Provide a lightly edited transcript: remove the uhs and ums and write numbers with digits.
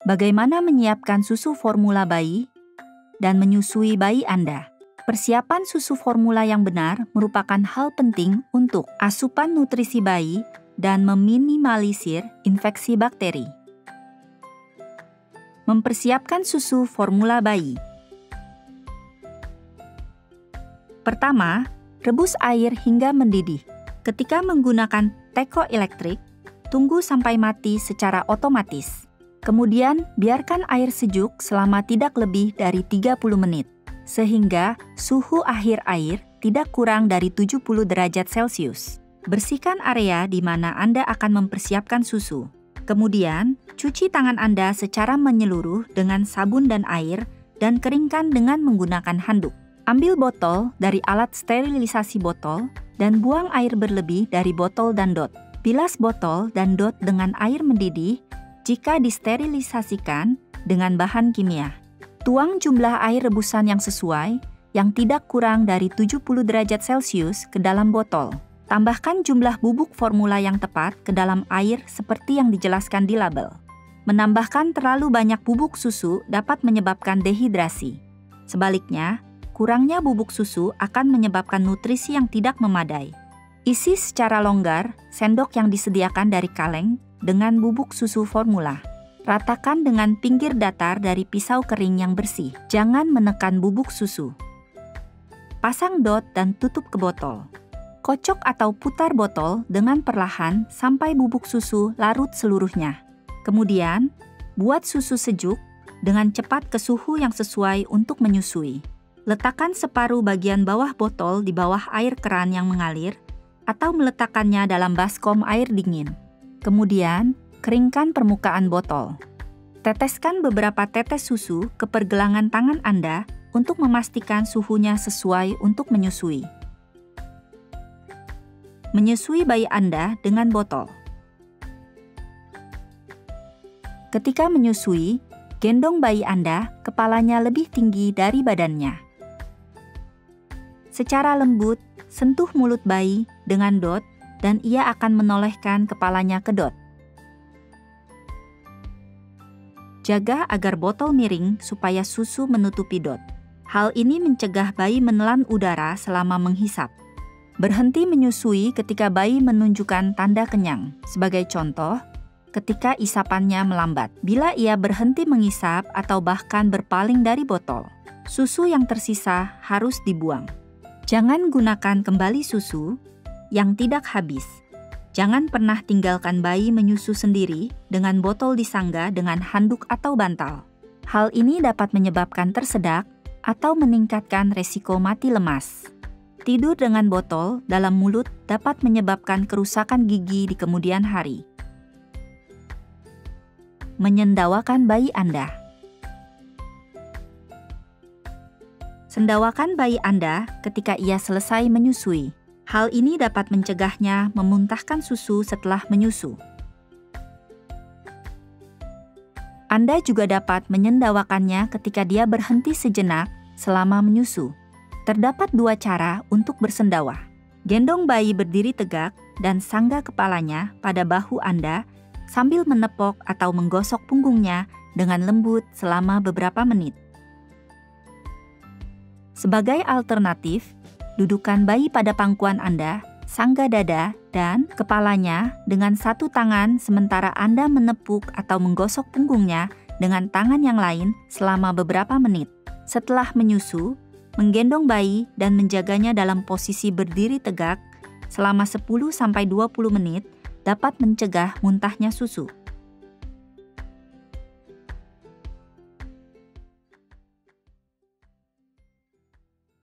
Bagaimana menyiapkan susu formula bayi dan menyusui bayi Anda? Persiapan susu formula yang benar merupakan hal penting untuk asupan nutrisi bayi dan meminimalisir infeksi bakteri. Mempersiapkan susu formula bayi. Pertama, rebus air hingga mendidih. Ketika menggunakan teko elektrik, tunggu sampai mati secara otomatis. Kemudian, biarkan air sejuk selama tidak lebih dari 30 menit, sehingga suhu akhir air tidak kurang dari 70 derajat Celcius. Bersihkan area di mana Anda akan mempersiapkan susu. Kemudian, cuci tangan Anda secara menyeluruh dengan sabun dan air dan keringkan dengan menggunakan handuk. Ambil botol dari alat sterilisasi botol dan buang air berlebih dari botol dan dot. Bilas botol dan dot dengan air mendidih jika disterilisasikan dengan bahan kimia. Tuang jumlah air rebusan yang sesuai, yang tidak kurang dari 70 derajat Celcius ke dalam botol. Tambahkan jumlah bubuk formula yang tepat ke dalam air seperti yang dijelaskan di label. Menambahkan terlalu banyak bubuk susu dapat menyebabkan dehidrasi. Sebaliknya, kurangnya bubuk susu akan menyebabkan nutrisi yang tidak memadai. Isi secara longgar sendok yang disediakan dari kaleng dengan bubuk susu formula. Ratakan dengan pinggir datar dari pisau kering yang bersih. Jangan menekan bubuk susu. Pasang dot dan tutup ke botol. Kocok atau putar botol dengan perlahan sampai bubuk susu larut seluruhnya. Kemudian, buat susu sejuk dengan cepat ke suhu yang sesuai untuk menyusui. Letakkan separuh bagian bawah botol di bawah air keran yang mengalir atau meletakkannya dalam baskom air dingin. Kemudian, keringkan permukaan botol. Teteskan beberapa tetes susu ke pergelangan tangan Anda untuk memastikan suhunya sesuai untuk menyusui. Menyusui bayi Anda dengan botol. Ketika menyusui, gendong bayi Anda kepalanya lebih tinggi dari badannya. Secara lembut, sentuh mulut bayi dengan dot dan ia akan menolehkan kepalanya ke dot. Jaga agar botol miring supaya susu menutupi dot. Hal ini mencegah bayi menelan udara selama menghisap. Berhenti menyusui ketika bayi menunjukkan tanda kenyang. Sebagai contoh, ketika isapannya melambat. Bila ia berhenti mengisap atau bahkan berpaling dari botol, susu yang tersisa harus dibuang. Jangan gunakan kembali susu yang tidak habis. Jangan pernah tinggalkan bayi menyusu sendiri dengan botol disangga dengan handuk atau bantal. Hal ini dapat menyebabkan tersedak atau meningkatkan resiko mati lemas. Tidur dengan botol dalam mulut dapat menyebabkan kerusakan gigi di kemudian hari. Menyendawakan bayi Anda. Sendawakan bayi Anda ketika ia selesai menyusui. Hal ini dapat mencegahnya memuntahkan susu setelah menyusu. Anda juga dapat menyendawakannya ketika dia berhenti sejenak selama menyusu. Terdapat dua cara untuk bersendawa. Gendong bayi berdiri tegak dan sangga kepalanya pada bahu Anda sambil menepok atau menggosok punggungnya dengan lembut selama beberapa menit. Sebagai alternatif, dudukan bayi pada pangkuan Anda, sangga dada dan kepalanya dengan satu tangan sementara Anda menepuk atau menggosok punggungnya dengan tangan yang lain selama beberapa menit. Setelah menyusu, menggendong bayi dan menjaganya dalam posisi berdiri tegak selama 10-20 menit dapat mencegah muntahnya susu.